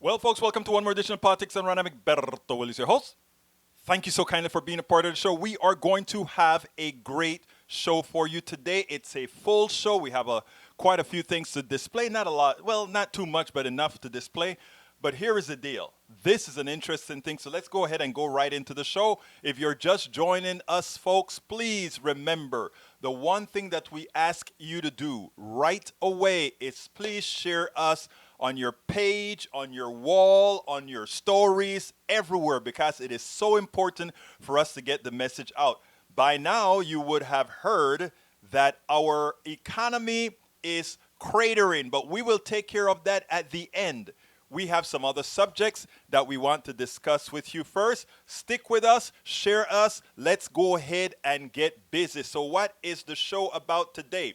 Well, folks, welcome to one more edition of Politics and Run. I'm Egberto Willis, your host. Thank you so kindly for being a part of the show. We are going to have a great show for you today. It's a full show. We have quite a few things to display. Not a lot, well, not too much, but enough to display. But here is the deal. This is an interesting thing, so let's go ahead and go right into the show. If you're just joining us, folks, please remember the one thing that we ask you to do right away is please share us on your page, on your wall, on your stories, everywhere, because it is so important for us to get the message out. By now, you would have heard that our economy is cratering, but we will take care of that at the end. We have some other subjects that we want to discuss with you first. Stick with us, share us. Let's go ahead and get busy. So what is the show about today?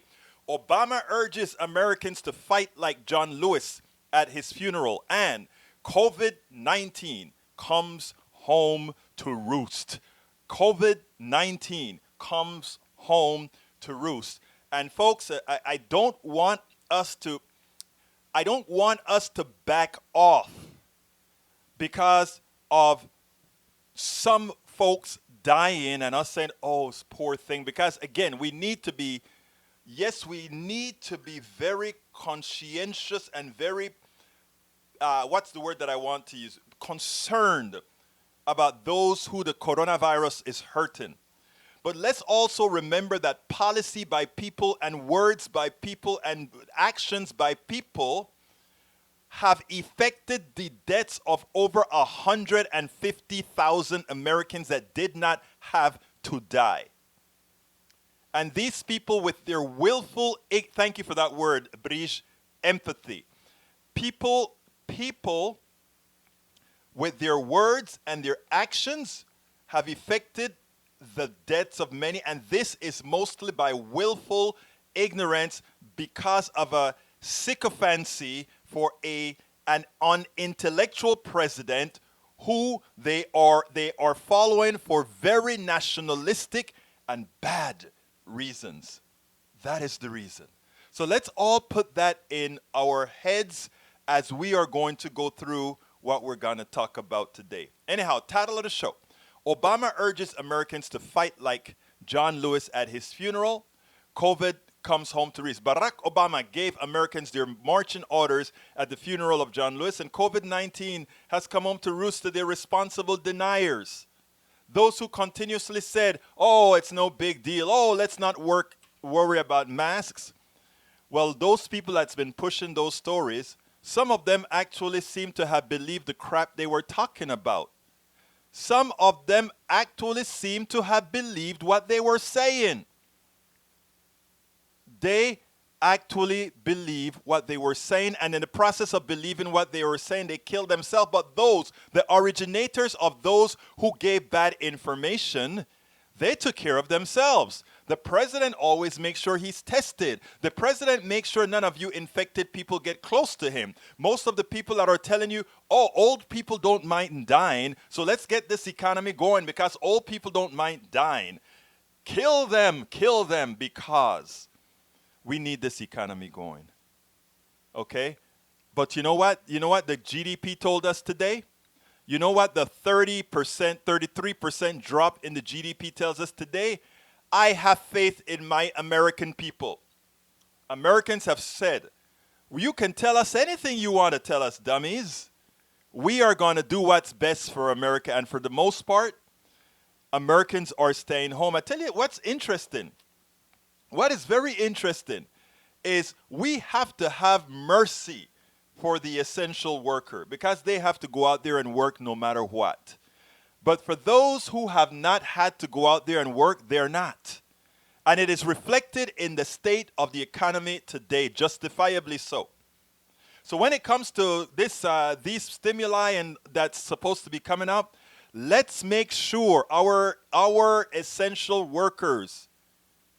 Obama urges Americans to fight like John Lewis at his funeral, and COVID-19 comes home to roost. COVID-19 comes home to roost. And folks, I don't want us to back off because of some folks dying and us saying, oh, it's poor thing. Because again, we need to be very conscientious and very, what's the word that I want to use? Concerned about those who the coronavirus is hurting. But let's also remember that policy by people and words by people and actions by people have affected the deaths of over 150,000 Americans that did not have to die. And these people with their willful, thank you for that word, Brigitte, empathy. People with their words and their actions have affected the deaths of many, and this is mostly by willful ignorance because of a sycophancy for an unintellectual president who they are following for very nationalistic and bad reasons. That is the reason. So let's all put that in our heads as we are going to go through what we're going to talk about today. Anyhow, title of the show: Obama urges Americans to fight like John Lewis at his funeral. COVID comes home to roost. Barack Obama gave Americans their marching orders at the funeral of John Lewis, and COVID-19 has come home to roost to the irresponsible deniers. Those who continuously said, oh, it's no big deal. Oh, let's not worry about masks. Well, those people that's been pushing those stories, some of them actually seem to have believed the crap they were talking about. Some of them actually seem to have believed what they were saying. They actually believe what they were saying, and in the process of believing what they were saying, they killed themselves. But the originators of those who gave bad information, they took care of themselves. The president always makes sure he's tested. The president makes sure none of you infected people get close to him. Most of the people that are telling you, oh, old people don't mind dying, so let's get this economy going because old people don't mind dying. Kill them, because we need this economy going. Okay? But you know what? You know what the GDP told us today? You know what the 30%, 33% drop in the GDP tells us today? I have faith in my American people. Americans have said, you can tell us anything you want to tell us, dummies. We are going to do what's best for America. And for the most part, Americans are staying home. I tell you what's interesting. What is very interesting is we have to have mercy for the essential worker because they have to go out there and work no matter what. But for those who have not had to go out there and work, they're not. And it is reflected in the state of the economy today, justifiably so. So when it comes to these stimuli and that's supposed to be coming up, let's make sure our essential workers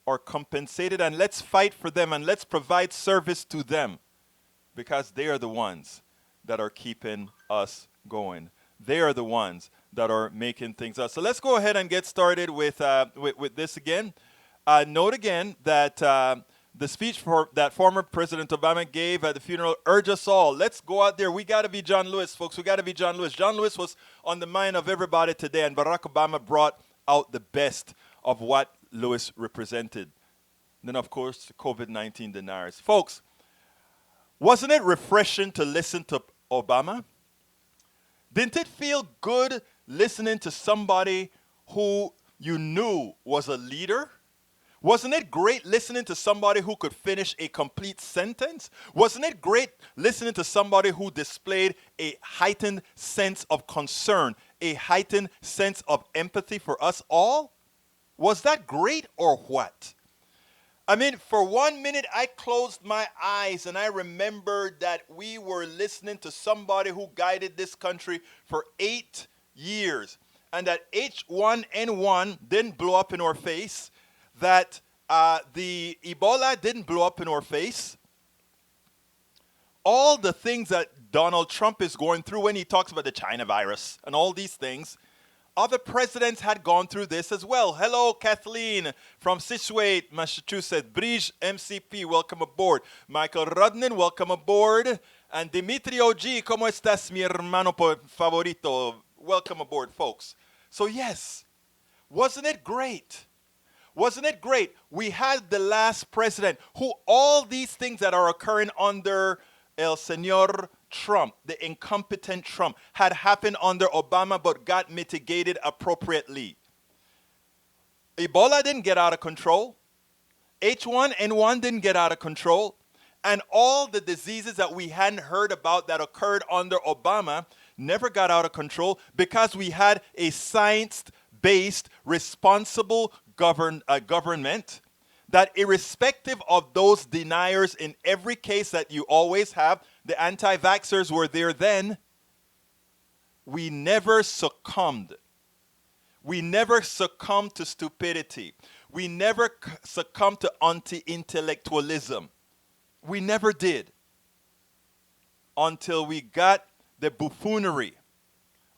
are compensated, and let's fight for them and let's provide service to them because they are the ones that are keeping us going. They are the ones that are making things up. So let's go ahead and get started with this again. Note again that The speech that former President Obama gave at the funeral urged us all. Let's go out there. We got to be John Lewis, folks. We got to be John Lewis. John Lewis was on the mind of everybody today, and Barack Obama brought out the best of what Lewis represented. Then, of course, the COVID-19 deniers. Folks, wasn't it refreshing to listen to Obama? Didn't it feel good listening to somebody who you knew was a leader? Wasn't it great listening to somebody who could finish a complete sentence? Wasn't it great listening to somebody who displayed a heightened sense of concern, a heightened sense of empathy for us all? Was that great or what? I mean, for 1 minute, I closed my eyes and I remembered that we were listening to somebody who guided this country for 8 years, and that H1N1 didn't blow up in our face, that the Ebola didn't blow up in our face. All the things that Donald Trump is going through when he talks about the China virus and all these things, other presidents had gone through this as well. Hello, Kathleen from Scituate, Massachusetts. Brige MCP, welcome aboard. Michael Rudnin, welcome aboard. And Dimitri OG, ¿cómo estás, mi hermano favorito? Welcome aboard, folks. So yes, wasn't it great? Wasn't it great? We had the last president who all these things that are occurring under El Señor Trump, the incompetent Trump, had happened under Obama but got mitigated appropriately. Ebola didn't get out of control. H1N1 didn't get out of control. And all the diseases that we hadn't heard about that occurred under Obama never got out of control because we had a science-based, responsible government that, irrespective of those deniers in every case that you always have, the anti-vaxxers were there then, we never succumbed. We never succumbed to stupidity. We never succumbed to anti-intellectualism. We never did, until we got the buffoonery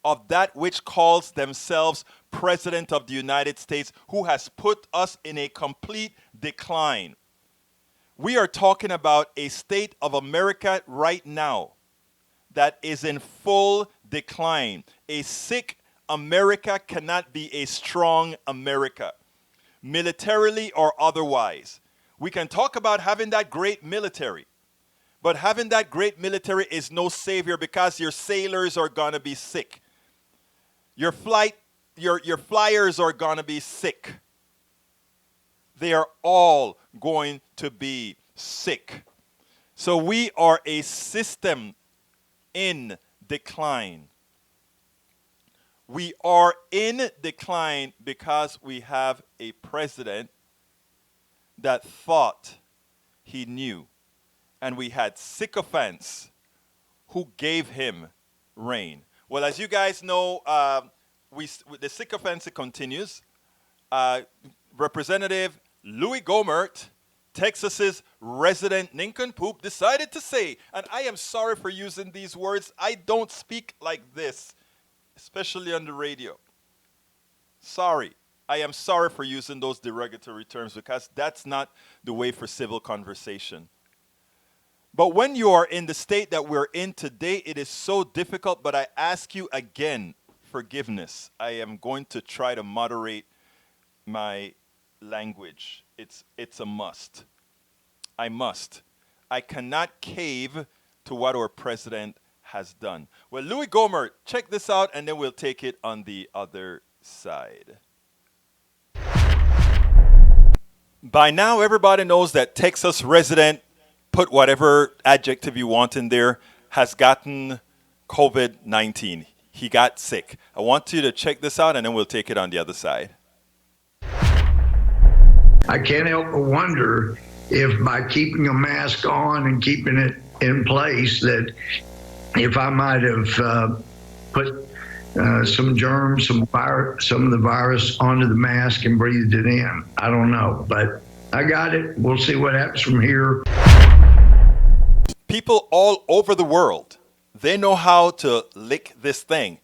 of that which calls themselves President of the United States, who has put us in a complete decline. We are talking about a state of America right now that is in full decline. A sick America cannot be a strong America, militarily or otherwise. We can talk about having that great military, but having that great military is no savior because your sailors are going to be sick. Your flyers are going to be sick. They are all going to be sick. So we are a system in decline. We are in decline because we have a president that thought he knew. And we had sycophants who gave him reign. Well, as you guys know, the sycophancy continues. Representative Louis Gohmert, Texas's resident nincompoop, decided to say, and I am sorry for using these words, I don't speak like this, especially on the radio. Sorry. I am sorry for using those derogatory terms because that's not the way for civil conversation. But when you are in the state that we're in today, it is so difficult, but I ask you again, forgiveness. I am going to try to moderate my language. It's a must. I must. I cannot cave to what our president has done. Well, Louis Gohmert, check this out, and then we'll take it on the other side. By now, everybody knows that Texas resident, put whatever adjective you want in there, has gotten COVID-19. He got sick. I want you to check this out, and then we'll take it on the other side. I can't help but wonder if by keeping a mask on and keeping it in place, that if I might have put some germs, some of the virus onto the mask and breathed it in. I don't know, but I got it. We'll see what happens from here. People all over the world, they know how to lick this thing.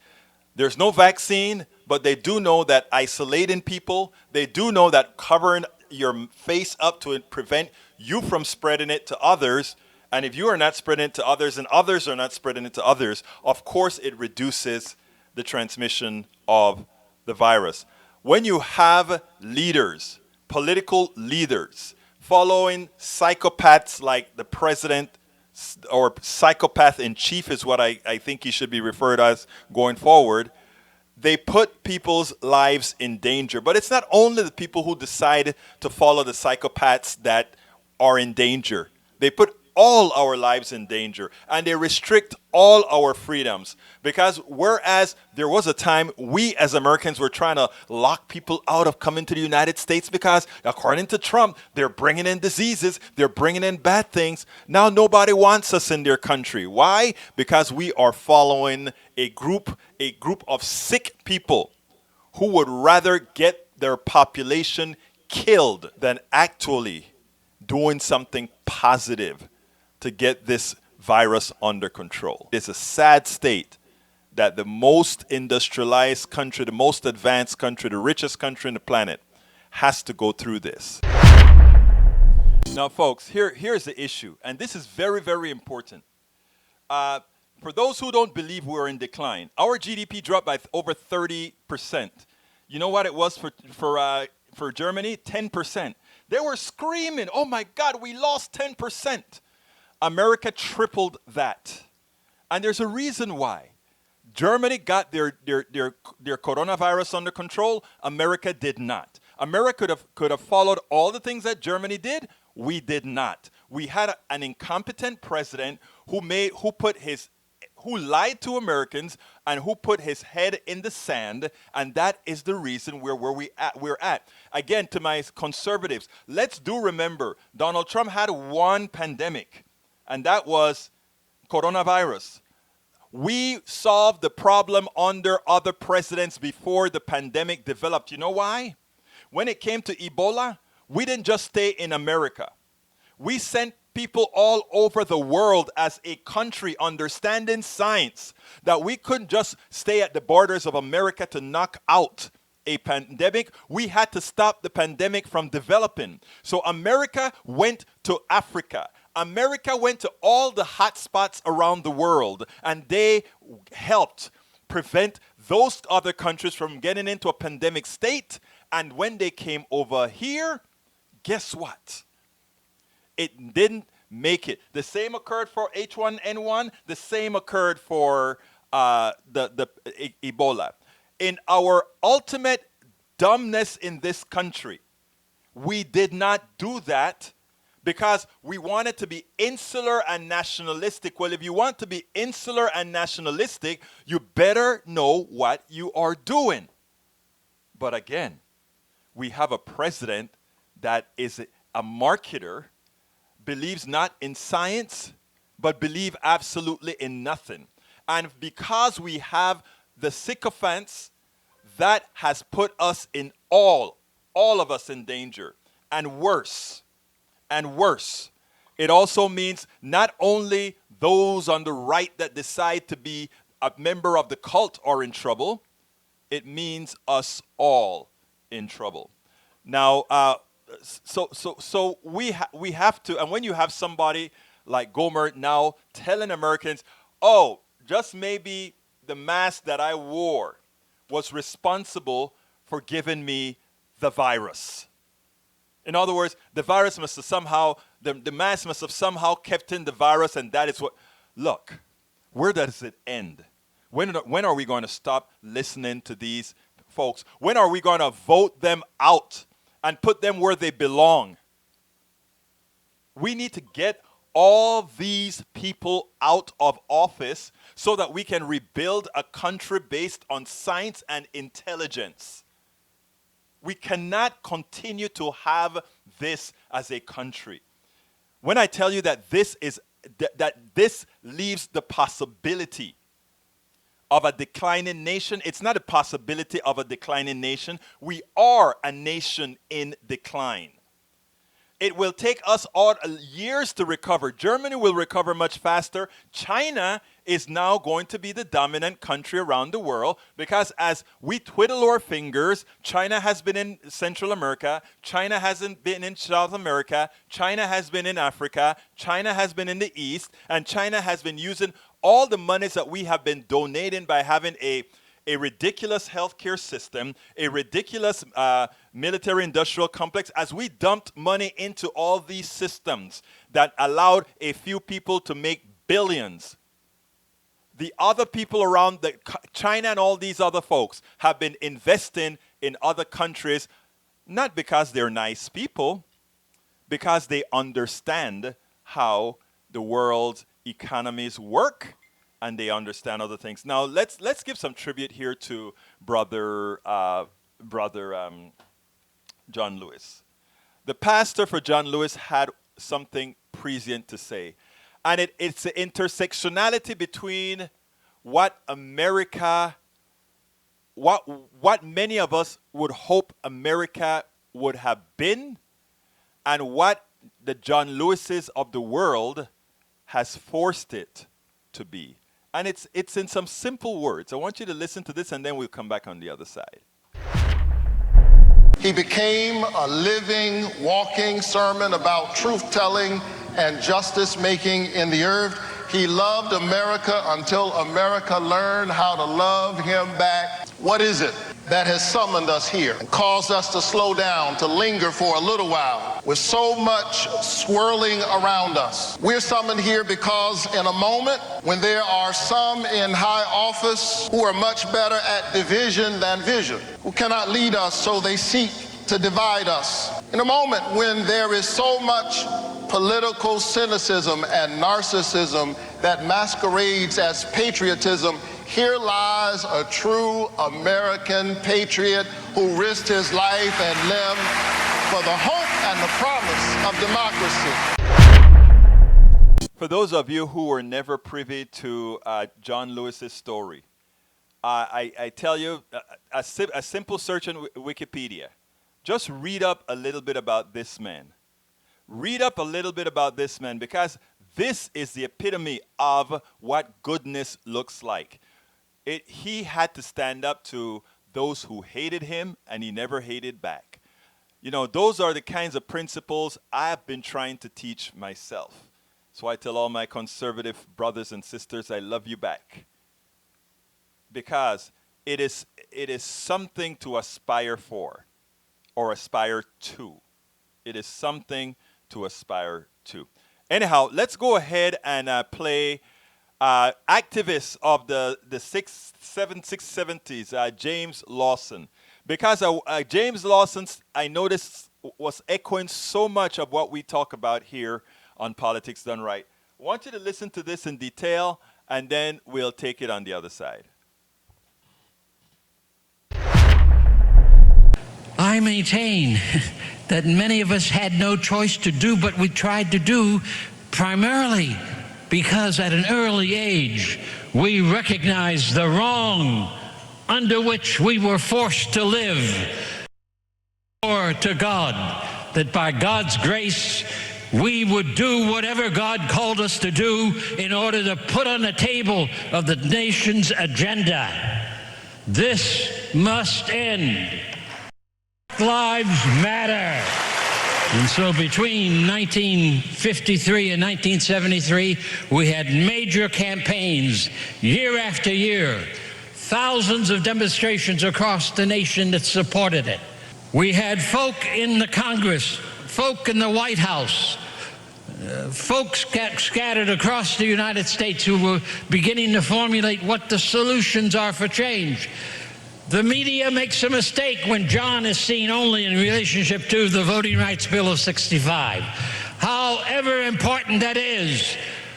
There's no vaccine, but they do know that isolating people, they do know that covering your face up to prevent you from spreading it to others. And if you are not spreading it to others and others are not spreading it to others, of course it reduces the transmission of the virus. When you have leaders, political leaders, following psychopaths like the president, or psychopath in chief is what I think he should be referred as going forward, they put people's lives in danger. But it's not only the people who decide to follow the psychopaths that are in danger. They put all our lives in danger, and they restrict all our freedoms. Because whereas there was a time we as Americans were trying to lock people out of coming to the United States because, according to Trump, they're bringing in diseases, they're bringing in bad things. Now nobody wants us in their country. Why? Because we are following a group of sick people who would rather get their population killed than actually doing something positive to get this virus under control. It's a sad state that the most industrialized country, the most advanced country, the richest country on the planet has to go through this. Now, folks, here's the issue, and this is very, very important. For those who don't believe we're in decline, our GDP dropped by over 30%. You know what it was for Germany? 10%. They were screaming, "Oh my God, we lost 10%. America tripled that. And there's a reason why. Germany got their coronavirus under control. America did not. America could have followed all the things that Germany did. We did not. We had an incompetent president who lied to Americans and who put his head in the sand, and that is the reason we're at. Again, to my conservatives, let's do remember, Donald Trump had one pandemic, and that was coronavirus. We solved the problem under other presidents before the pandemic developed. You know why? When it came to Ebola, we didn't just stay in America. We sent people all over the world as a country, understanding science, that we couldn't just stay at the borders of America to knock out a pandemic. We had to stop the pandemic from developing. So America went to Africa. America went to all the hot spots around the world, and they helped prevent those other countries from getting into a pandemic state. And when they came over here, guess what? It didn't make it. The same occurred for H1N1. The same occurred for the Ebola. In our ultimate dumbness in this country, we did not do that because we wanted to be insular and nationalistic. Well, if you want to be insular and nationalistic, you better know what you are doing. But again, we have a president that is a marketer, believes not in science, but believe absolutely in nothing. And because we have the sycophants, that has put us in all of us in danger. And worse, it also means not only those on the right that decide to be a member of the cult are in trouble, it means us all in trouble. Now, so we have to, and when you have somebody like Gomer now telling Americans, oh, just maybe the mask that I wore was responsible for giving me the virus. In other words, the virus must have somehow, the mask must have somehow kept in the virus, and that is what, look, where does it end? When are we going to stop listening to these folks? When are we going to vote them out and put them where they belong? We need to get all these people out of office so that we can rebuild a country based on science and intelligence. We cannot continue to have this as a country. When I tell you that this leaves the possibility of a declining nation, it's not a possibility of a declining nation. We are a nation in decline. It will take us all years to recover. Germany will recover much faster. China is now going to be the dominant country around the world because as we twiddle our fingers, China has been in Central America, China hasn't been in South America, China has been in Africa, China has been in the East, and China has been using all the monies that we have been donating by having a ridiculous healthcare system, a ridiculous military-industrial complex, as we dumped money into all these systems that allowed a few people to make billions. The other people around China and all these other folks have been investing in other countries, not because they're nice people, because they understand how the world's economies work and they understand other things. Now let's give some tribute here to brother John Lewis. The pastor for John Lewis had something prescient to say, and it's the intersectionality between what America, what many of us would hope America would have been, and what the John Lewises of the world has forced it to be. And it's in some simple words. I want you to listen to this and then we'll come back on the other side. He became a living, walking sermon about truth-telling and justice-making in the earth. He loved America until America learned how to love him back. What is it that has summoned us here and caused us to slow down, to linger for a little while with so much swirling around us? We're summoned here because in a moment when there are some in high office who are much better at division than vision, who cannot lead us, so they seek to divide us. In a moment when there is so much political cynicism and narcissism that masquerades as patriotism, here lies a true American patriot who risked his life and limb for the hope and the promise of democracy. For those of you who were never privy to John Lewis's story, I tell you, a simple search in Wikipedia. Just read up a little bit about this man. Read up a little bit about this man, because this is the epitome of what goodness looks like. He had to stand up to those who hated him, and he never hated back. You know, those are the kinds of principles I've been trying to teach myself. So I tell all my conservative brothers and sisters, I love you back. Because it is something to aspire for, or aspire to. It is something to aspire to. Anyhow, let's go ahead and play activists of the 670s, James Lawson. Because James Lawson, I noticed, was echoing so much of what we talk about here on Politics Done Right. I want you to listen to this in detail, and then we'll take it on the other side. I maintain that many of us had no choice to do what we tried to do, primarily because at an early age we recognized the wrong under which we were forced to live. Or to God, that by God's grace we would do whatever God called us to do in order to put on the table of the nation's agenda. This must end. Lives matter. And so between 1953 and 1973, we had major campaigns year after year, thousands of demonstrations across the nation that supported it. We had folk in the Congress, folk in the White House, folks scattered across the United States who were beginning to formulate what the solutions are for change. The media makes a mistake when John is seen only in relationship to the Voting Rights Bill of 65. However important that is,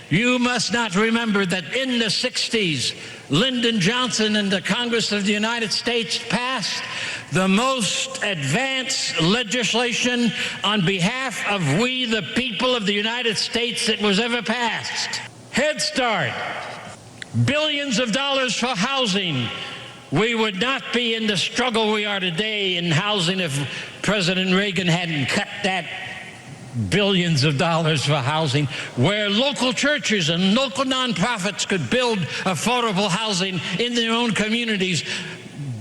you must not remember that in the 60s, Lyndon Johnson and the Congress of the United States passed the most advanced legislation on behalf of we, the people of the United States, that was ever passed. Head Start, billions of dollars for housing. We would not be in the struggle we are today in housing if President Reagan hadn't cut that billions of dollars for housing, where local churches and local nonprofits could build affordable housing in their own communities,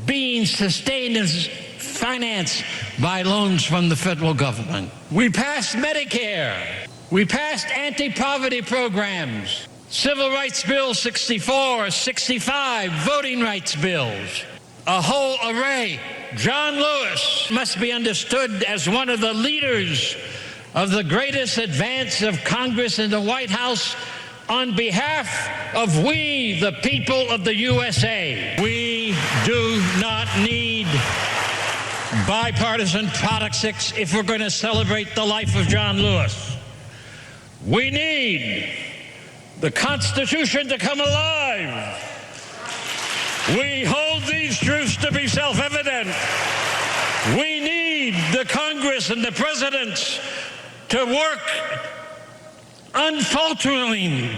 being sustained and financed by loans from the federal government. We passed Medicare. We passed anti-poverty programs, Civil Rights Bill 64, 65, voting rights bills, a whole array. John Lewis must be understood as one of the leaders of the greatest advance of Congress in the White House on behalf of we, the people of the USA. We do not need bipartisan politics if we're going to celebrate the life of John Lewis. We need the Constitution to come alive. We hold these truths to be self-evident. We need the Congress and the presidents to work unfalteringly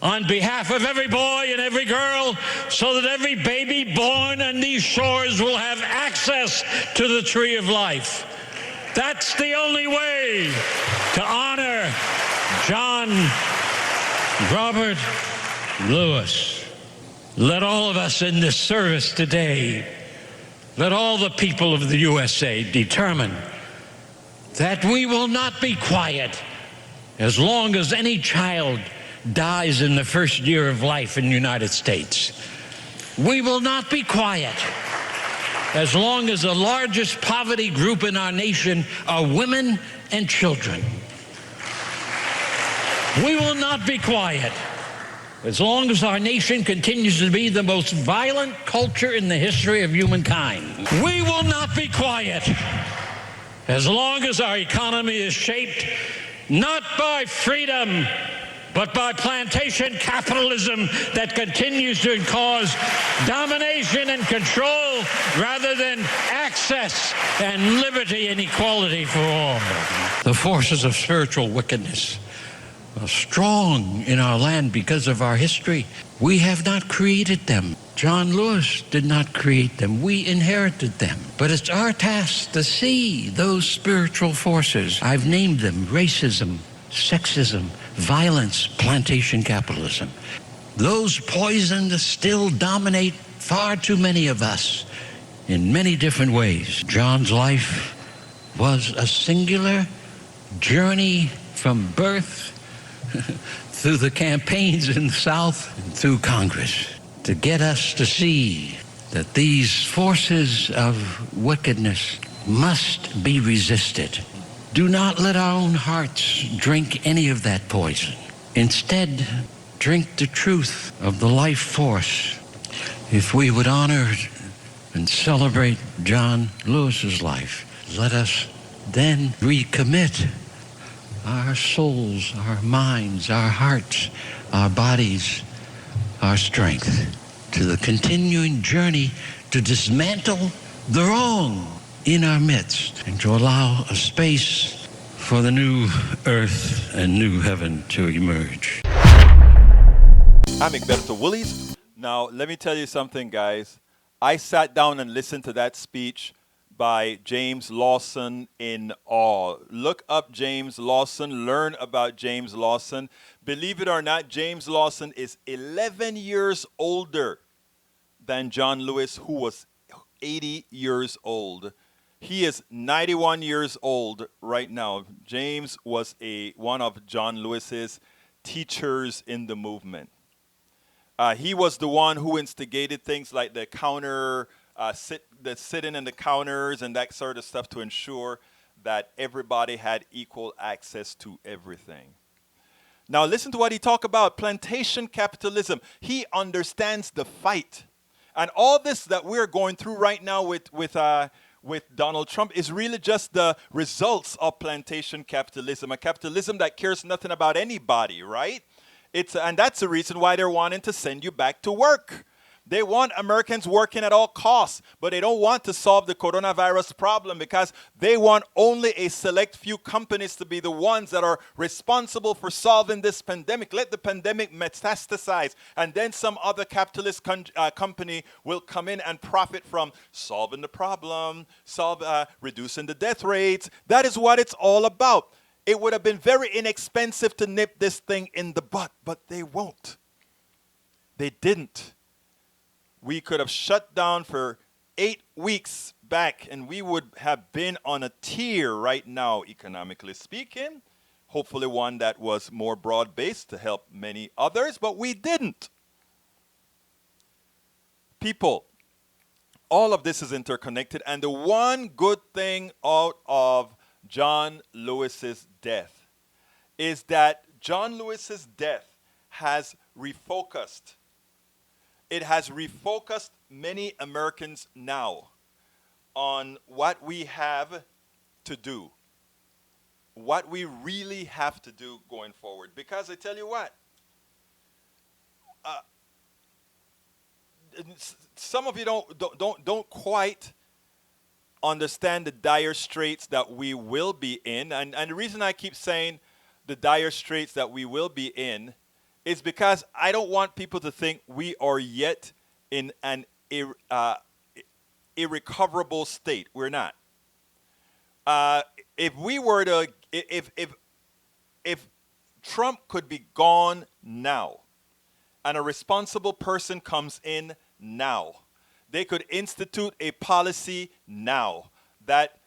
on behalf of every boy and every girl, so that every baby born on these shores will have access to the tree of life. That's the only way to honor John Robert Lewis. Let all of us in this service today, let all the people of the USA determine that we will not be quiet as long as any child dies in the first year of life in the United States. We will not be quiet as long as the largest poverty group in our nation are women and children. We will not be quiet as long as our nation continues to be the most violent culture in the history of humankind. We will not be quiet as long as our economy is shaped not by freedom, but by plantation capitalism that continues to cause domination and control rather than access and liberty and equality for all. The forces of spiritual wickedness are strong in our land because of our history. We have not created them. John Lewis did not create them. We inherited them. But it's our task to see those spiritual forces. I've named them: racism, sexism, violence, plantation capitalism. Those poisons still dominate far too many of us in many different ways. John's life was a singular journey from birth through the campaigns in the South and through Congress to get us to see that these forces of wickedness must be resisted. Do not let our own hearts drink any of that poison. Instead, drink the truth of the life force. If we would honor and celebrate John Lewis's life, let us then recommit our souls, our minds, our hearts, our bodies, our strength to the continuing journey to dismantle the wrong in our midst and to allow a space for the new earth and new heaven to emerge. I'm Egberto Willies. Now, let me tell you something, guys. I sat down and listened to that speech by James Lawson in awe. Look up James Lawson. Learn about James Lawson. Believe it or not, James Lawson is 11 years older than John Lewis, who was 80 years old. He is 91 years old right now. James was one of John Lewis's teachers in the movement. He was the one who instigated things like the sitting in the counters and that sort of stuff to ensure that everybody had equal access to everything. Now listen to what he talked about: plantation capitalism. He understands the fight. And all this that we're going through right now with Donald Trump is really just the results of plantation capitalism, a capitalism that cares nothing about anybody, right? And that's the reason why they're wanting to send you back to work. They want Americans working at all costs, but they don't want to solve the coronavirus problem because they want only a select few companies to be the ones that are responsible for solving this pandemic. Let the pandemic metastasize, and then some other capitalist company will come in and profit from solving the problem, reducing the death rates. That is what it's all about. It would have been very inexpensive to nip this thing in the butt, but they won't. They didn't. We could have shut down for 8 weeks back, and we would have been on a tier right now, economically speaking. Hopefully one that was more broad-based to help many others, but we didn't. People, all of this is interconnected, and the one good thing out of John Lewis's death is that John Lewis's death has refocused. It has refocused many Americans now on what we have to do, what we really have to do going forward. Because I tell you what, some of you don't quite understand the dire straits that we will be in, and the reason I keep saying the dire straits that we will be in is because I don't want people to think we are yet in an irrecoverable state. We're not. If we were to, if Trump could be gone now, and a responsible person comes in now, they could institute a policy now that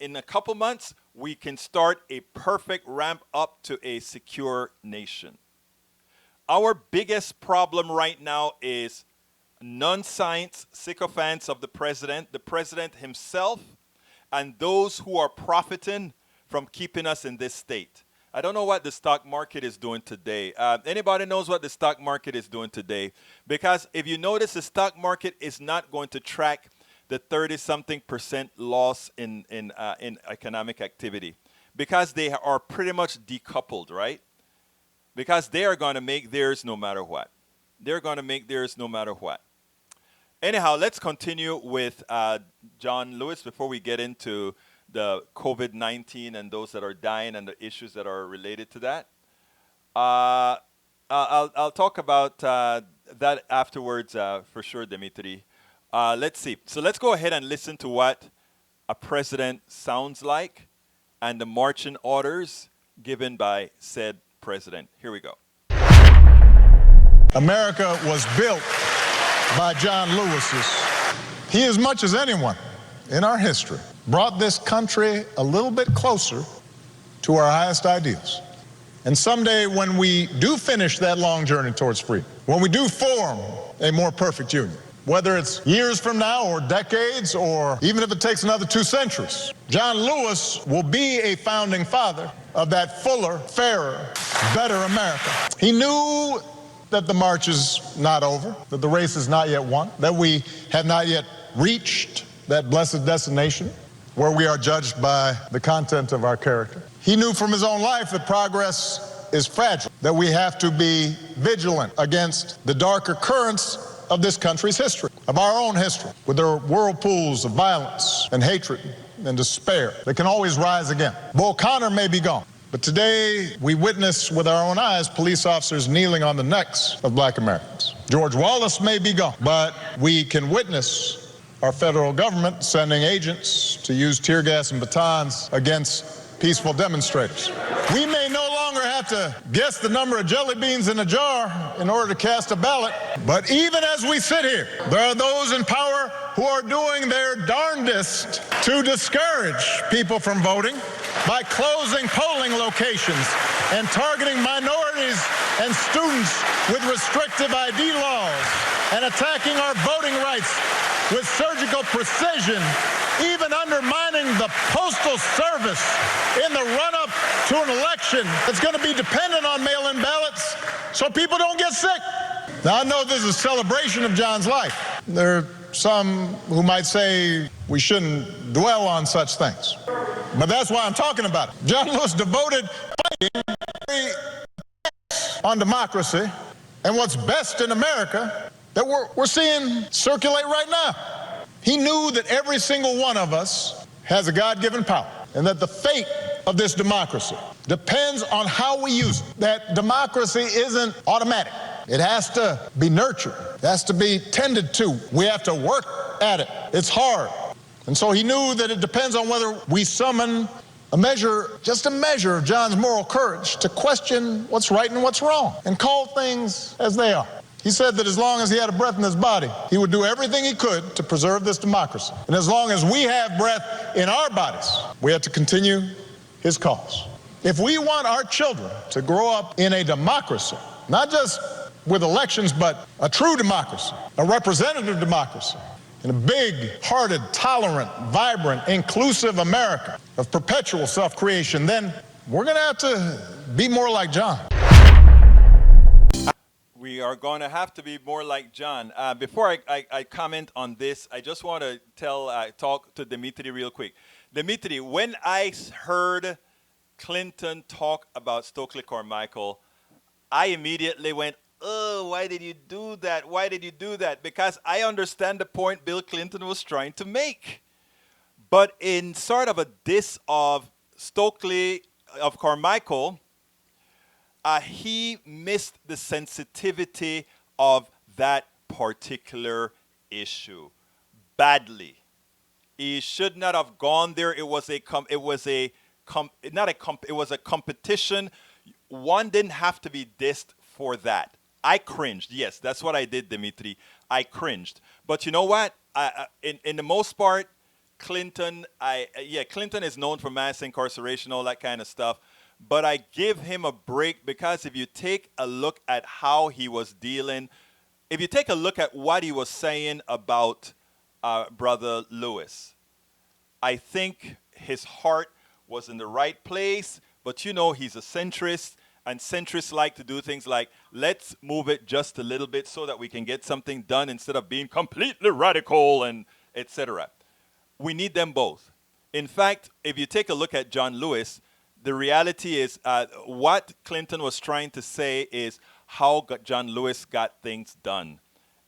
in a couple months, we can start a perfect ramp up to a secure nation. Our biggest problem right now is non-science sycophants of the president himself, and those who are profiting from keeping us in this state. I don't know what the stock market is doing today. Anybody knows what the stock market is doing today? Because if you notice, the stock market is not going to track the 30-something% loss in economic activity, because they are pretty much decoupled, right? Because they are going to make theirs no matter what. They're going to make theirs no matter what. Anyhow, let's continue with John Lewis before we get into the COVID-19 and those that are dying and the issues that are related to that. I'll talk about that afterwards for sure, Dimitri. Let's see. So let's go ahead and listen to what a president sounds like and the marching orders given by said president. Here we go. America was built by John Lewis's. He, as much as anyone in our history, brought this country a little bit closer to our highest ideals. And someday when we do finish that long journey towards freedom, when we do form a more perfect union, whether it's years from now or decades, or even if it takes another 2 centuries, John Lewis will be a founding father of that fuller, fairer, better America. He knew that the march is not over, that the race is not yet won, that we have not yet reached that blessed destination where we are judged by the content of our character. He knew from his own life that progress is fragile, that we have to be vigilant against the darker currents of this country's history, of our own history, with their whirlpools of violence and hatred and despair that can always rise again. Bull Connor may be gone, but today we witness with our own eyes police officers kneeling on the necks of black Americans. George Wallace may be gone, but we can witness our federal government sending agents to use tear gas and batons against peaceful demonstrators. We may no longer have to guess the number of jelly beans in a jar in order to cast a ballot, but even as we sit here, there are those in power who are doing their darndest to discourage people from voting by closing polling locations and targeting minorities and students with restrictive ID laws and attacking our voting rights with surgical precision, even undermining the Postal Service in the run-up to an election that's going to be dependent on mail-in ballots so people don't get sick. Now, I know this is a celebration of John's life. There are some who might say we shouldn't dwell on such things, but that's why I'm talking about it. John Lewis devoted fighting on democracy and what's best in America that we're seeing circulate right now. He knew that every single one of us has a God-given power, and that the fate of this democracy depends on how we use it. That democracy isn't automatic. It has to be nurtured. It has to be tended to. We have to work at it. It's hard. And so he knew that it depends on whether we summon just a measure of John's moral courage to question what's right and what's wrong and call things as they are. He said that as long as he had a breath in his body, he would do everything he could to preserve this democracy. And as long as we have breath in our bodies, we have to continue his cause. If we want our children to grow up in a democracy, not just with elections, but a true democracy, a representative democracy, in a big-hearted, tolerant, vibrant, inclusive America of perpetual self-creation, then we're going to have to be more like John. We are going to have to be more like John. Before I comment on this, I just want to talk to Dimitri real quick. Dimitri, when I heard Clinton talk about Stokely Carmichael, I immediately went, oh, why did you do that? Why did you do that? Because I understand the point Bill Clinton was trying to make. But in sort of a diss of Stokely, of Carmichael, he missed the sensitivity of that particular issue badly. He should not have gone there. It was a competition. One didn't have to be dissed for that. I cringed. Yes, that's what I did, Dimitri. I cringed. But you know what? In the most part, Clinton is known for mass incarceration, all that kind of stuff. But I give him a break because if you take a look at how he was dealing, if you take a look at what he was saying about Brother Lewis, I think his heart was in the right place. But you know, he's a centrist. And centrists like to do things like, let's move it just a little bit so that we can get something done instead of being completely radical and etc. We need them both. In fact, if you take a look at John Lewis, the reality is what Clinton was trying to say is how John Lewis got things done.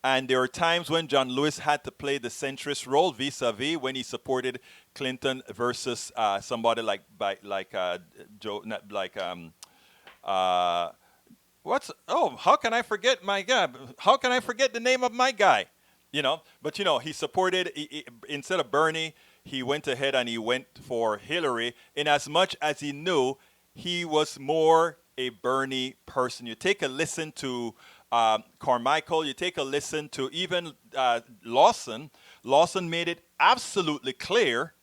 And there are times when John Lewis had to play the centrist role vis-a-vis when he supported Clinton versus somebody like Joe, how can I forget my guy? How can I forget the name of my guy? You know, but you know, he supported, instead of Bernie, he went ahead and he went for Hillary, in as much as he knew he was more a Bernie person. You take a listen to Carmichael, you take a listen to even Lawson. Lawson made it absolutely clear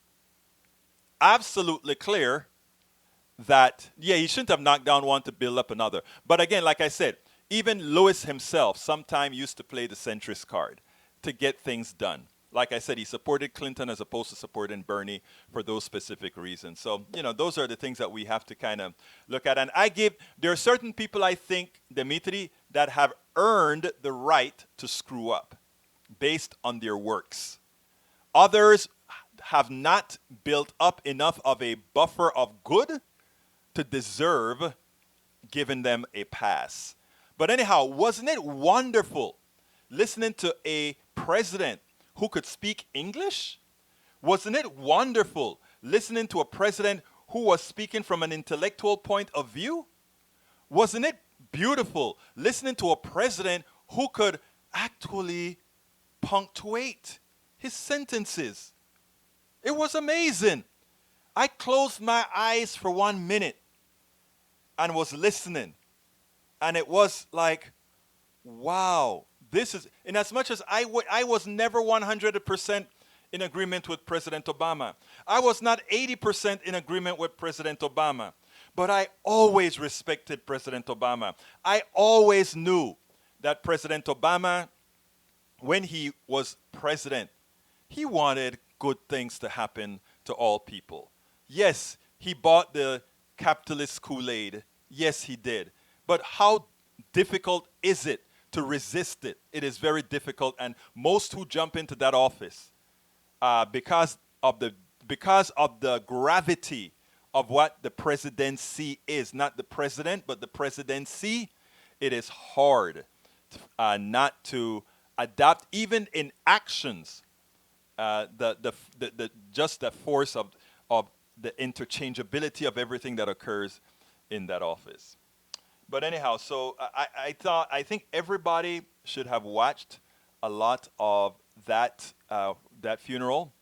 that, he shouldn't have knocked down one to build up another. But again, like I said, even Lewis himself sometimes used to play the centrist card to get things done. Like I said, he supported Clinton as opposed to supporting Bernie for those specific reasons. So, you know, those are the things that we have to kind of look at. And there are certain people, I think, Dimitri, that have earned the right to screw up based on their works. Others have not built up enough of a buffer of good to deserve giving them a pass. But anyhow, wasn't it wonderful listening to a president who could speak English? Wasn't it wonderful listening to a president who was speaking from an intellectual point of view? Wasn't it beautiful listening to a president who could actually punctuate his sentences? It was amazing. I closed my eyes for 1 minute and was listening. And it was like, wow, this is, in as much as I was never 100% in agreement with President Obama. I was not 80% in agreement with President Obama. But I always respected President Obama. I always knew that President Obama, when he was president, he wanted good things to happen to all people. Yes, he bought the capitalist Kool-Aid. Yes, he did. But how difficult is it to resist it? It is very difficult. And most who jump into that office, because of the gravity of what the presidency is, not the president, but the presidency, it is hard not to adapt even in actions. Just the force of the interchangeability of everything that occurs in that office. But anyhow, so I think everybody should have watched a lot of that funeral.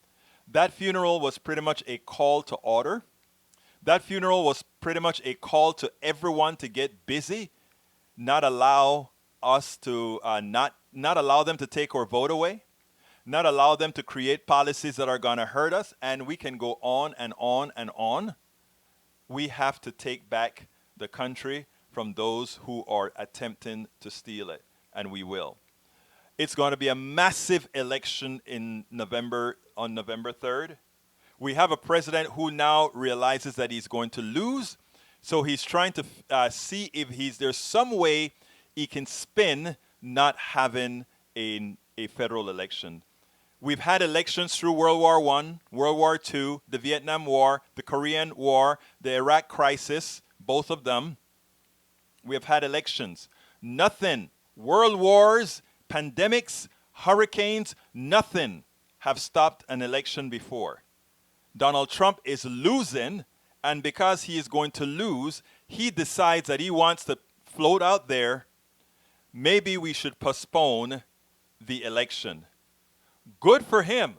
That funeral was pretty much a call to order. That funeral was pretty much a call to everyone to get busy, not allow us to not allow them to take our vote away, not allow them to create policies that are going to hurt us, and we can go on and on and on. We have to take back the country from those who are attempting to steal it, and we will. It's going to be a massive election in November, on November 3rd. We have a president who now realizes that he's going to lose, so he's trying to see if there's some way he can spin not having a federal election. We've had elections through World War I, World War II, the Vietnam War, the Korean War, the Iraq crisis, both of them. We have had elections. Nothing, world wars, pandemics, hurricanes, nothing have stopped an election before. Donald Trump is losing, and because he is going to lose, he decides that he wants to float out there, maybe we should postpone the election. Good for him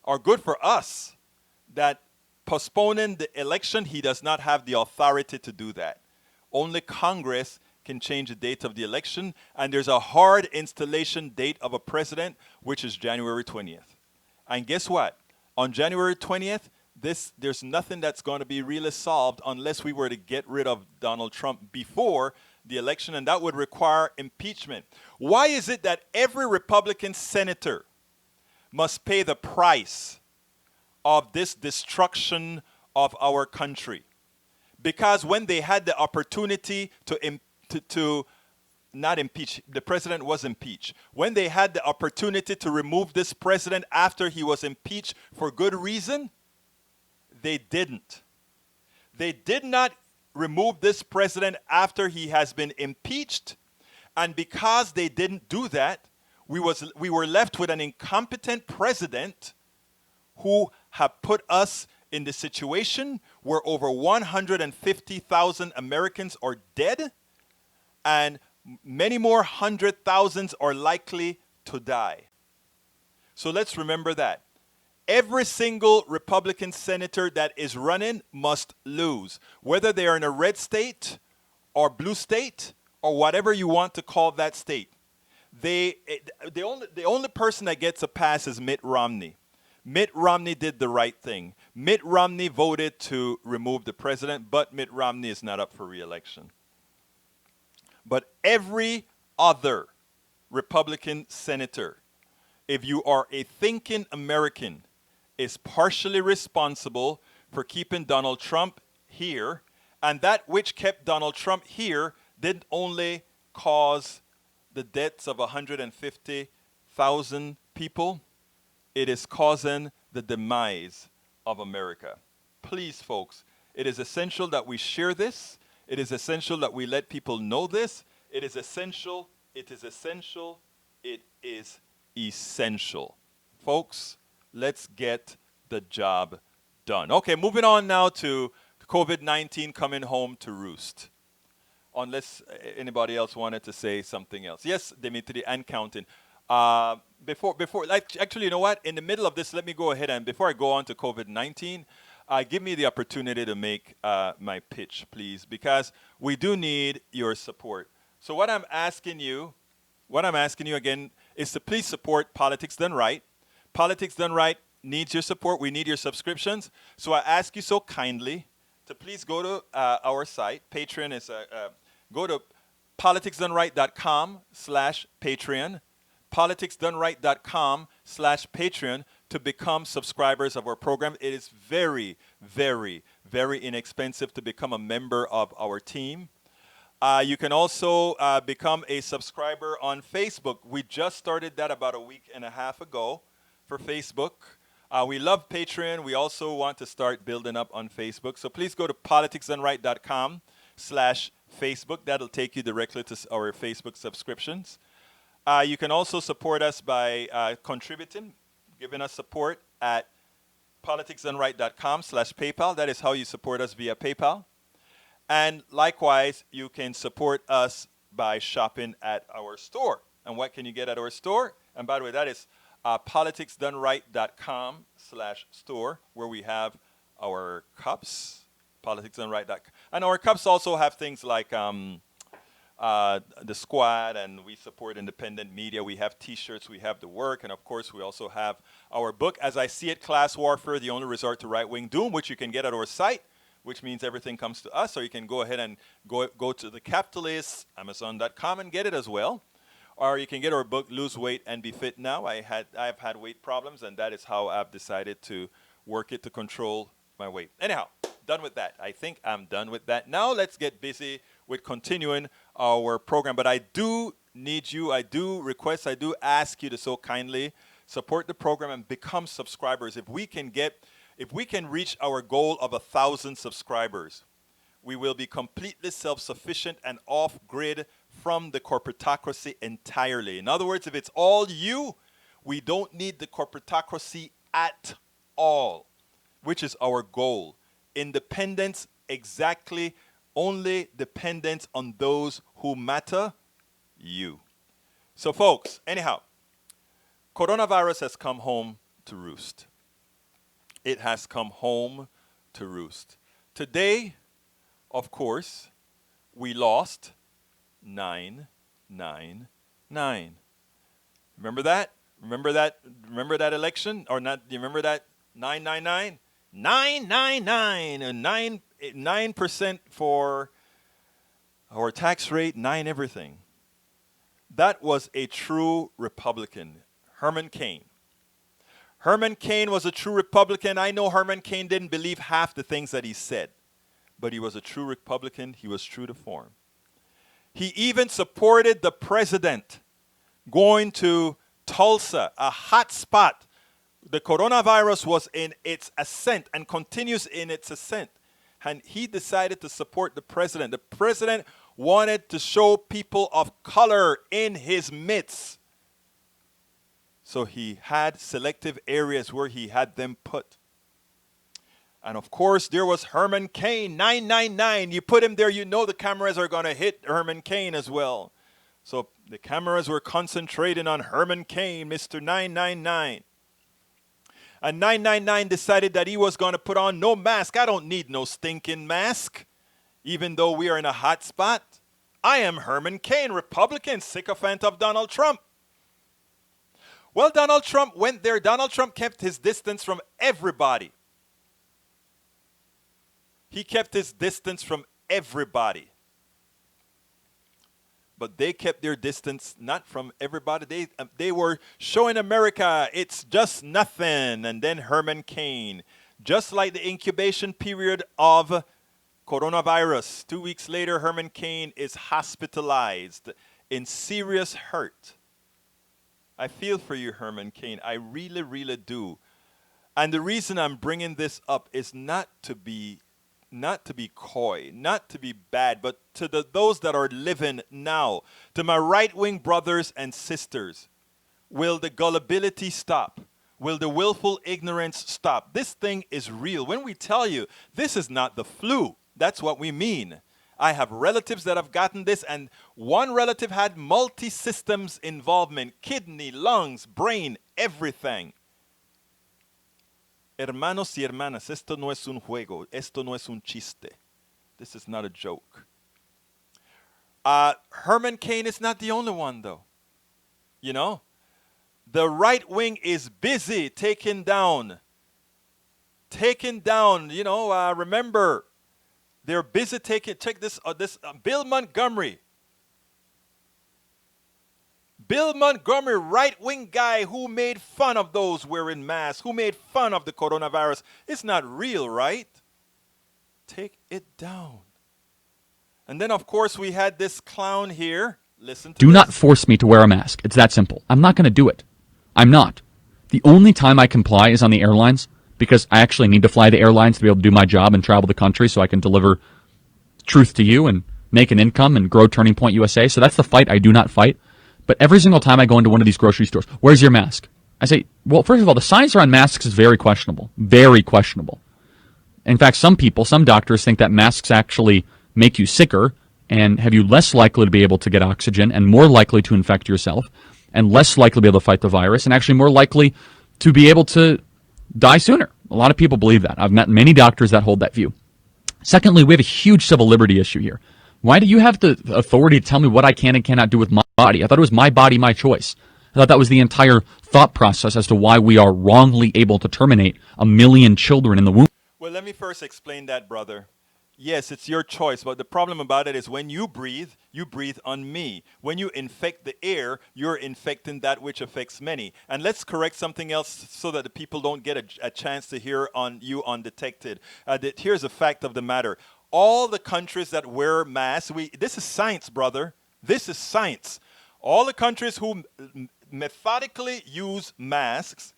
or good for us, that postponing the election, he does not have the authority to do that. Only Congress can change the date of the election, and there's a hard installation date of a president, which is January 20th. And guess what? On January 20th, there's nothing that's going to be really solved unless we were to get rid of Donald Trump before the election, and that would require impeachment. Why is it that every Republican senator must pay the price of this destruction of our country? Because when they had the opportunity to not impeach, the president was impeached. When they had the opportunity to remove this president after he was impeached for good reason, they didn't. They did not remove this president after he has been impeached, and because they didn't do that, we were left with an incompetent president who have put us in the situation where over 150,000 Americans are dead, and many more hundred thousands are likely to die. So let's remember that. Every single Republican senator that is running must lose, whether they are in a red state or blue state or whatever you want to call that state. The only person that gets a pass is Mitt Romney. Mitt Romney did the right thing. Mitt Romney voted to remove the president, but Mitt Romney is not up for re-election. But every other Republican senator, if you are a thinking American, is partially responsible for keeping Donald Trump here, and that which kept Donald Trump here didn't only cause the deaths of 150,000 people, it is causing the demise of America. Please, folks, it is essential that we share this. It is essential that we let people know this. It is essential. It is essential. It is essential. Folks, let's get the job done. Okay, moving on now to COVID-19 coming home to roost. Unless anybody else wanted to say something else. Yes, Dimitri, and counting. Actually, you know what? In the middle of this, let me go ahead and before I go on to COVID-19, give me the opportunity to make my pitch, please, because we do need your support. So what I'm asking you again is to please support Politics Done Right. Politics Done Right needs your support. We need your subscriptions. So I ask you so kindly to please go to our site. Patreon is go to politicsdoneright.com/Patreon. politicsdoneright.com/Patreon to become subscribers of our program. It is very, very, very inexpensive to become a member of our team. You can also become a subscriber on Facebook. We just started that about a week and a half ago for Facebook. We love Patreon. We also want to start building up on Facebook. So please go to politicsdoneright.com/Facebook. That'll take you directly to our Facebook subscriptions. You can also support us by contributing, giving us support at politicsdoneright.com/PayPal. That is how you support us via PayPal. And likewise, you can support us by shopping at our store. And what can you get at our store? And by the way, that is politicsdoneright.com/store, where we have our cups, politicsdoneright.com. And our cups also have things like the squad, and we support independent media. We have T-shirts, we have the work, and of course we also have our book, As I See It, Class Warfare, The Only Resort to Right-Wing Doom, which you can get at our site, which means everything comes to us, or you can go ahead and go to the Capitalist, Amazon.com, and get it as well. Or you can get our book, Lose Weight and Be Fit Now. I've had weight problems, and that is how I've decided to work it to control my weight. Anyhow, done with that. I think I'm done with that. Now let's get busy with continuing our program. But I do need you, I do ask you to so kindly support the program and become subscribers. If we can reach our goal of 1,000 subscribers, we will be completely self-sufficient and off-grid from the corporatocracy entirely. In other words, if it's all you, we don't need the corporatocracy at all, which is our goal. Independence, exactly, only dependence on those who matter, you. So folks, anyhow, coronavirus has come home to roost. It has come home to roost. Today, of course, we lost 999. Remember that? Remember that election? Or not? Do you remember that? 999? 999. And 9% for our tax rate, 9 everything. That was a true Republican, Herman Cain. Herman Cain was a true Republican. I know Herman Cain didn't believe half the things that he said, but he was a true Republican. He was true to form. He even supported the president going to Tulsa, a hot spot. The coronavirus was in its ascent and continues in its ascent. And he decided to support the president. The president wanted to show people of color in his midst. So he had selective areas where he had them put. And of course, there was Herman Cain, 999. You put him there, you know the cameras are going to hit Herman Cain as well. So the cameras were concentrating on Herman Cain, Mr. 999. And 999 decided that he was going to put on no mask. I don't need no stinking mask, even though we are in a hot spot. I am Herman Cain, Republican, sycophant of Donald Trump. Well, Donald Trump went there. Donald Trump kept his distance from everybody. He kept his distance from everybody. But they kept their distance not from everybody. They were showing America it's just nothing. And then Herman Cain, just like the incubation period of coronavirus. 2 weeks later, Herman Cain is hospitalized in serious hurt. I feel for you, Herman Cain. I really, really do. And the reason I'm bringing this up is not to be coy, not to be bad, but to those that are living now, to my right-wing brothers and sisters. Will the gullibility stop? Will the willful ignorance stop? This thing is real. When we tell you this is not the flu, that's what we mean. I have relatives that have gotten this, and one relative had multi-systems involvement, kidney, lungs, brain, everything. Hermanos y hermanas, esto no es un juego. Esto no es un chiste. This is not a joke. Herman Cain is not the only one, though. You know, the right wing is busy taking down. You know, remember, they're busy check this, Bill Montgomery. Bill Montgomery, right-wing guy who made fun of those wearing masks, who made fun of the coronavirus. It's not real, right? Take it down. And then, of course, we had this clown here. Listen to Do not force me to wear a mask. It's that simple. I'm not going to do it. I'm not. The only time I comply is on the airlines, because I actually need to fly the airlines to be able to do my job and travel the country so I can deliver truth to you and make an income and grow Turning Point USA. So that's the fight I do not fight. But every single time I go into one of these grocery stores, where's your mask? I say, well, first of all, the science around masks is very questionable. Very questionable. In fact, some doctors think that masks actually make you sicker and have you less likely to be able to get oxygen and more likely to infect yourself and less likely to be able to fight the virus and actually more likely to be able to die sooner. A lot of people believe that. I've met many doctors that hold that view. Secondly, we have a huge civil liberty issue here. Why do you have the authority to tell me what I can and cannot do with my body? I thought it was my body, my choice. I thought that was the entire thought process as to why we are wrongly able to terminate 1 million children in the womb. Well, let me first explain that, brother. Yes, it's your choice, but the problem about it is when you breathe on me. When you infect the air, you're infecting that which affects many. And let's correct something else so that the people don't get a chance to hear on you undetected. Here's the fact of the matter. All the countries that wear masks, this is science, brother. This is science. All the countries who methodically use masks,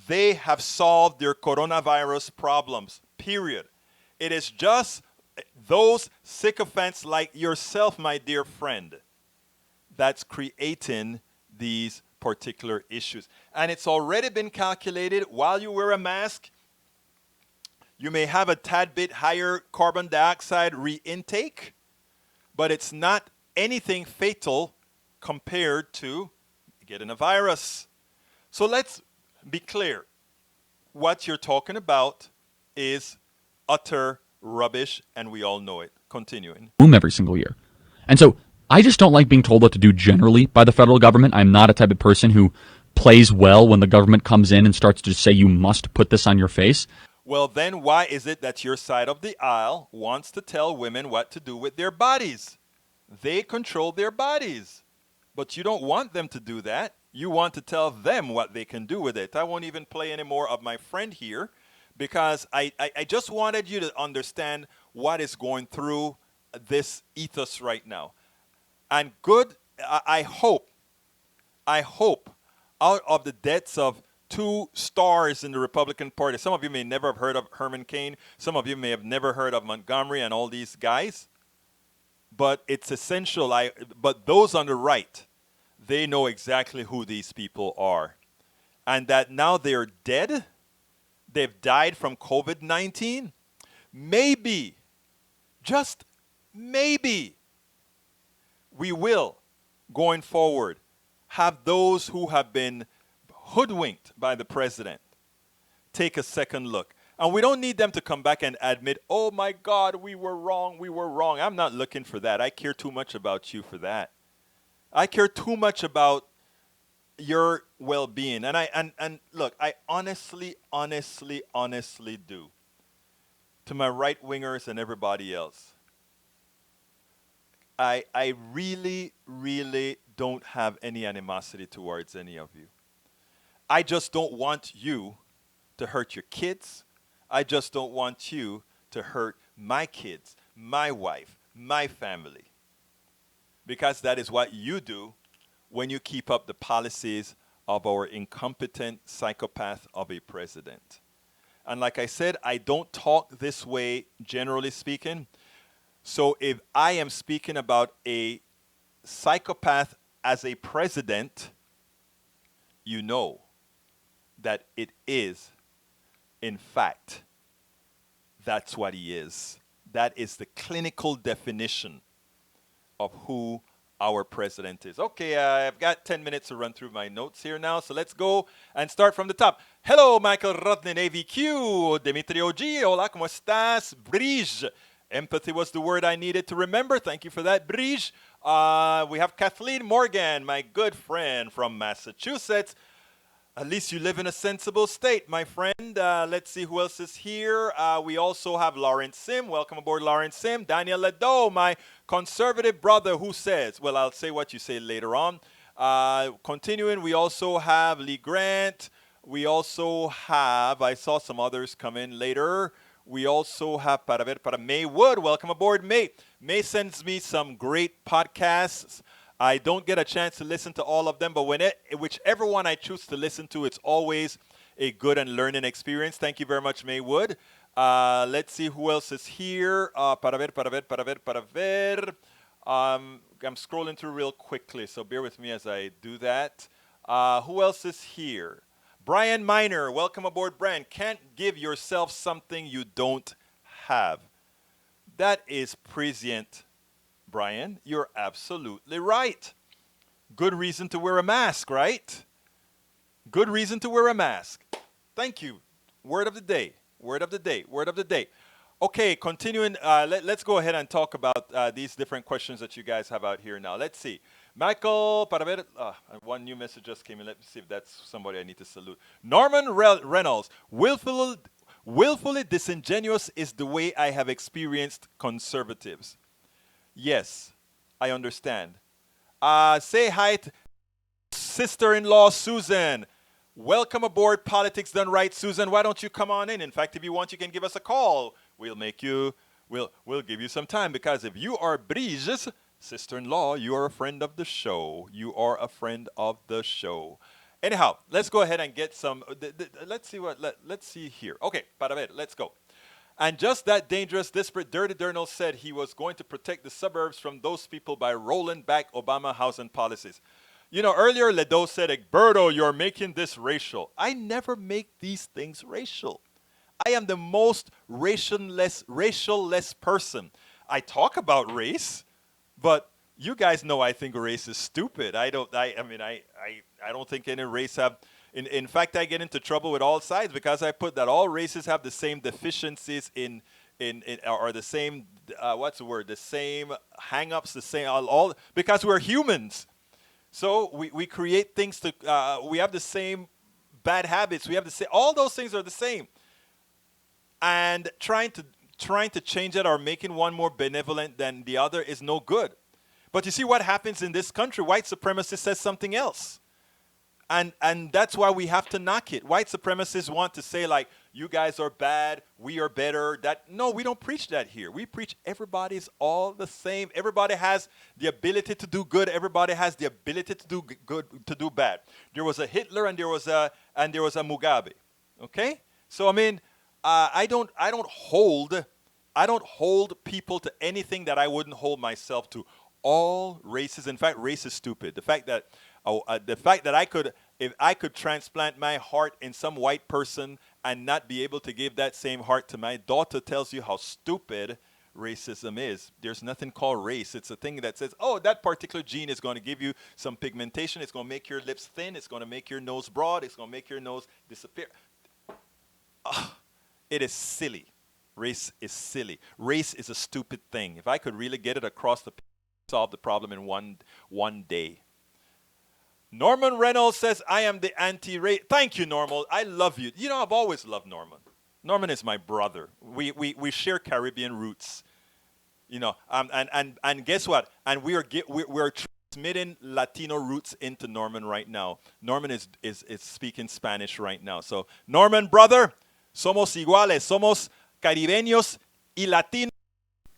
they have solved their coronavirus problems, period. It is just those sycophants like yourself, my dear friend, that's creating these particular issues. And it's already been calculated while you wear a mask, you may have a tad bit higher carbon dioxide reintake, but it's not anything fatal compared to getting a virus. So let's be clear. What you're talking about is utter rubbish, and we all know it. Continuing. Every single year. And so I just don't like being told what to do generally by the federal government. I'm not a type of person who plays well when the government comes in and starts to say you must put this on your face. Well, then why is it that your side of the aisle wants to tell women what to do with their bodies? They control their bodies. But you don't want them to do that. You want to tell them what they can do with it. I won't even play any more of my friend here because I just wanted you to understand what is going through this ethos right now. And I hope out of the deaths of 2 stars in the Republican Party. Some of you may never have heard of Herman Cain. Some of you may have never heard of Montgomery and all these guys. But it's essential. But those on the right, they know exactly who these people are. And that now they're dead. They've died from COVID-19. Maybe, just maybe, we will, going forward, have those who have been hoodwinked by the president take a second look. And we don't need them to come back and admit, oh my God, we were wrong. I'm not looking for that. I care too much about you for that. I care too much about your well-being. And look, I honestly do. To my right-wingers and everybody else, I really don't have any animosity towards any of you. I just don't want you to hurt your kids. I just don't want you to hurt my kids, my wife, my family. Because that is what you do when you keep up the policies of our incompetent psychopath of a president. And like I said, I don't talk this way, generally speaking. So if I am speaking about a psychopath as a president, you know that it is, in fact, that's what he is. That is the clinical definition of who our president is. Okay, I've got 10 minutes to run through my notes here now, so let's go and start from the top. Hello, Michael Rodnin, AVQ, Dimitri OG, hola, ¿cómo estás? Brige. Empathy was the word I needed to remember. Thank you for that, Brige. We have Kathleen Morgan, my good friend from Massachusetts. At least you live in a sensible state, my friend. Let's see who else is here. We also have Lawrence Sim. Welcome aboard, Lawrence Sim. Daniel Ledo, my conservative brother, who says, well, I'll say what you say later on. Continuing, we also have Lee Grant. We also have, I saw some others come in later. We also have para May Wood. Welcome aboard, May. May sends me some great podcasts. I don't get a chance to listen to all of them, but whichever one I choose to listen to, it's always a good and learning experience. Thank you very much, Maywood. Let's see who else is here. Para ver. I'm scrolling through real quickly, so bear with me as I do that. Who else is here? Brian Miner, welcome aboard, Brian. Can't give yourself something you don't have. That is prescient, Brian. You're absolutely right. Good reason to wear a mask, right? Good reason to wear a mask. Thank you. Word of the day. Word of the day. Word of the day. Okay, continuing. Let's go ahead and talk about these different questions that you guys have out here now. Let's see. Michael, para ver, one new message just came in. Let me see if that's somebody I need to salute. Norman Reynolds, willfully disingenuous is the way I have experienced conservatives. Yes, I understand. Say hi to sister-in-law Susan. Welcome aboard Politics Done Right, Susan. Why don't you come on in? In fact, if you want, you can give us a call. We'll give you some time, because if you are Brigi's sister-in-law, you are a friend of the show. You are a friend of the show. Anyhow, let's go ahead and get some. Let's see here. Okay, para ver, let's go. And just that dangerous, desperate, dirty Durnell said he was going to protect the suburbs from those people by rolling back Obama housing policies. You know, earlier Ledo said, Egberto, you're making this racial. I never make these things racial. I am the most racial-less person. I talk about race, but you guys know I think race is stupid. I don't think any race have. In fact, I get into trouble with all sides because I put that all races have the same deficiencies or the same the same hang-ups, the same all because we're humans. So we create things we have the same bad habits. We have the same, all those things are the same. And trying to change it or making one more benevolent than the other is no good. But you see what happens in this country, white supremacist says something else. And that's why we have to knock it. White supremacists want to say, like, you guys are bad, we are better. No, we don't preach that here. We preach everybody's all the same. Everybody has the ability to do good. Everybody has the ability to do good, to do bad. There was a Hitler and there was a Mugabe. Okay? So I mean, I don't hold people to anything that I wouldn't hold myself to. All races, in fact, race is stupid. The fact that if I could transplant my heart in some white person and not be able to give that same heart to my daughter tells you how stupid racism is. There's nothing called race. It's a thing that says, oh, that particular gene is going to give you some pigmentation. It's going to make your lips thin. It's going to make your nose broad. It's going to make your nose disappear. It is silly. Race is silly. Race is a stupid thing. If I could really get it across solve the problem in one day. Norman Reynolds says, I am the anti-race. Thank you, Norman. I love you. You know, I've always loved Norman. Norman is my brother. We share Caribbean roots. You know, and guess what? And we're transmitting Latino roots into Norman right now. Norman is speaking Spanish right now. So, Norman, brother, somos iguales. Somos caribeños y latinos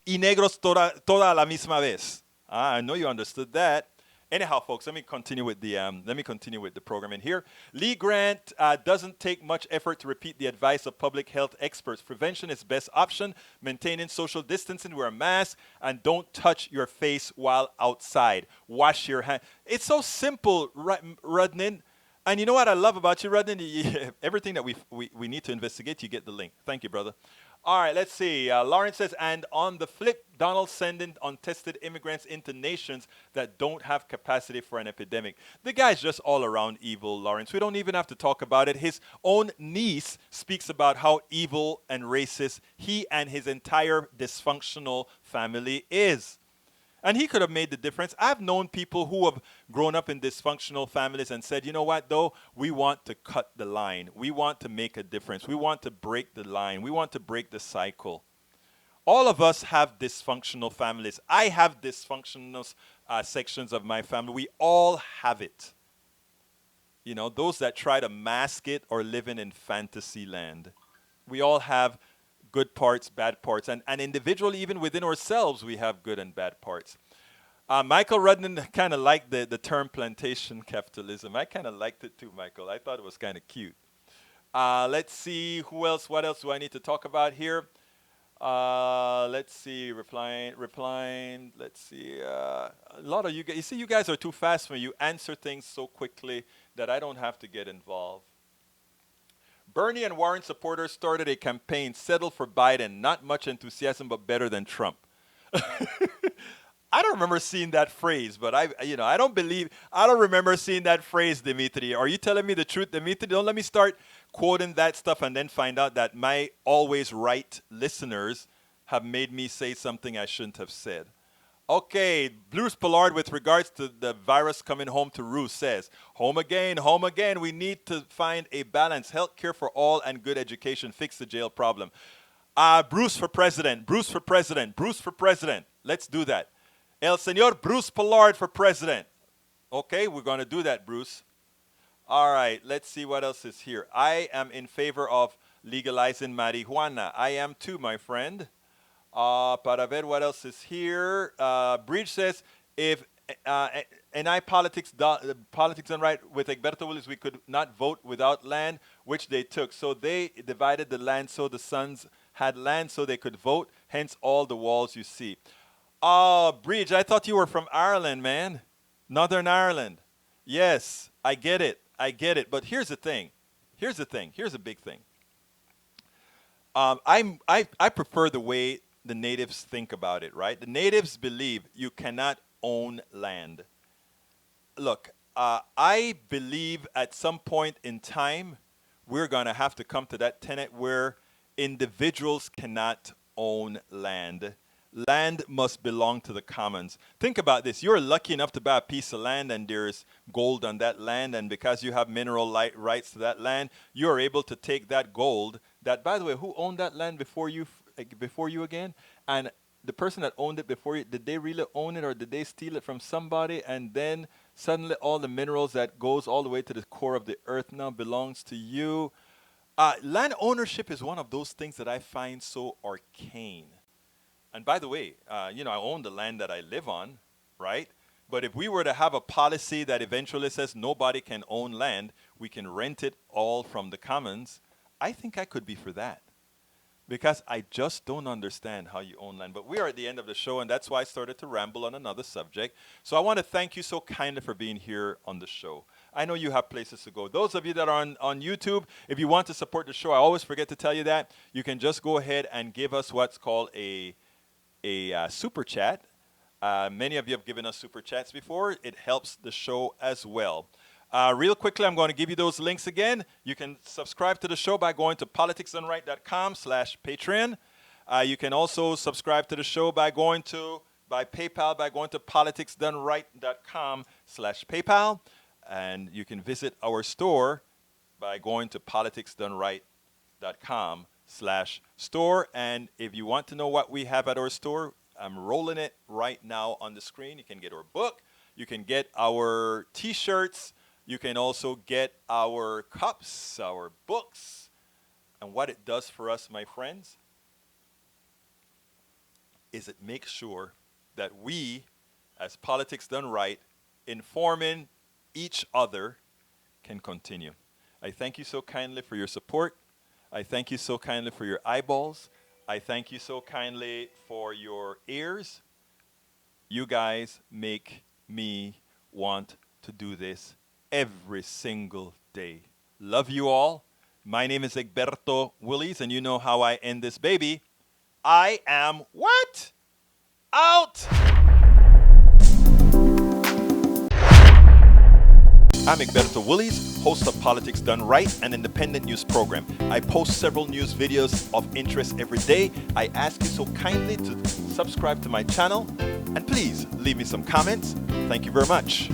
y negros toda la misma vez. I know you understood that. Anyhow, folks, let me continue with the program in here. Lee Grant doesn't take much effort to repeat the advice of public health experts. Prevention is best option. Maintaining social distancing, wear a mask, and don't touch your face while outside. Wash your hands. It's so simple, Rudnin. And you know what I love about you, Rudnin? Everything that we need to investigate, you get the link. Thank you, brother. All right, let's see. Lawrence says, and on the flip, Donald sending untested immigrants into nations that don't have capacity for an epidemic. The guy's just all around evil, Lawrence. We don't even have to talk about it. His own niece speaks about how evil and racist he and his entire dysfunctional family is. And he could have made the difference. I've known people who have grown up in dysfunctional families and said, you know what, though? We want to cut the line. We want to make a difference. We want to break the line. We want to break the cycle. All of us have dysfunctional families. I have dysfunctional sections of my family. We all have it. You know, those that try to mask it are living in fantasy land. We all have good parts, bad parts, and individually, even within ourselves, we have good and bad parts. Michael Rudnan kind of liked the term plantation capitalism. I kind of liked it too, Michael. I thought it was kind of cute. Let's see, what else do I need to talk about here? Let's see, replying. Let's see. A lot of you guys, you see, you guys are too fast for me. You answer things so quickly that I don't have to get involved. Bernie and Warren supporters started a campaign, settle for Biden. Not much enthusiasm, but better than Trump. I don't remember seeing that phrase, but I don't remember seeing that phrase, Dimitri. Are you telling me the truth, Dimitri? Don't let me start quoting that stuff and then find out that my always right listeners have made me say something I shouldn't have said. Okay, Bruce Pollard, with regards to the virus coming home to roost, says, home again, home again. We need to find a balance. Health care for all and good education. Fix the jail problem. Bruce for president, Bruce for president, Bruce for president. Let's do that. El Señor Bruce Pollard for president. Okay, we're going to do that, Bruce. All right, let's see what else is here. I am in favor of legalizing marijuana. I am too, my friend. Para ver what else is here. Bridge says, if NI politics done right with Egberto Willis, we could not vote without land, which they took. So they divided the land so the sons had land so they could vote, hence all the walls you see. Bridge, I thought you were from Ireland, man. Northern Ireland. Yes, I get it. I get it. But here's the thing. Here's the thing. Here's a big thing. I prefer the way the natives think about it, right? The natives believe you cannot own land. Look, I believe at some point in time, we're going to have to come to that tenet where individuals cannot own land. Land must belong to the commons. Think about this. You're lucky enough to buy a piece of land and there's gold on that land, and because you have mineral rights to that land, you're able to take that gold. That, by the way, who owned that land before you again? And the person that owned it before you, did they really own it or did they steal it from somebody? And then suddenly all the minerals that goes all the way to the core of the earth now belongs to you. Land ownership is one of those things that I find so arcane. And by the way, I own the land that I live on, right? But if we were to have a policy that eventually says nobody can own land, we can rent it all from the commons, I think I could be for that. Because I just don't understand how you own land. But we are at the end of the show, and that's why I started to ramble on another subject. So I want to thank you so kindly for being here on the show. I know you have places to go. Those of you that are on YouTube, if you want to support the show, I always forget to tell you that, you can just go ahead and give us what's called a super chat. Many of you have given us super chats before. It helps the show as well. Real quickly, I'm going to give you those links again. You can subscribe to the show by going to politicsdoneright.com/Patreon. You can also subscribe to the show by PayPal by going to politicsdoneright.com/PayPal. And you can visit our store by going to politicsdoneright.com/store. And if you want to know what we have at our store, I'm rolling it right now on the screen. You can get our book. You can get our T-shirts. You can also get our cups, our books. And what it does for us, my friends, is it makes sure that we, as Politics Done Right, informing each other, can continue. I thank you so kindly for your support. I thank you so kindly for your eyeballs. I thank you so kindly for your ears. You guys make me want to do this every single day. Love you all. My name is Egberto Willis, and you know how I end this baby. I am what? Out! I'm Egberto Willis, host of Politics Done Right, an independent news program. I post several news videos of interest every day. I ask you so kindly to subscribe to my channel, and please leave me some comments. Thank you very much.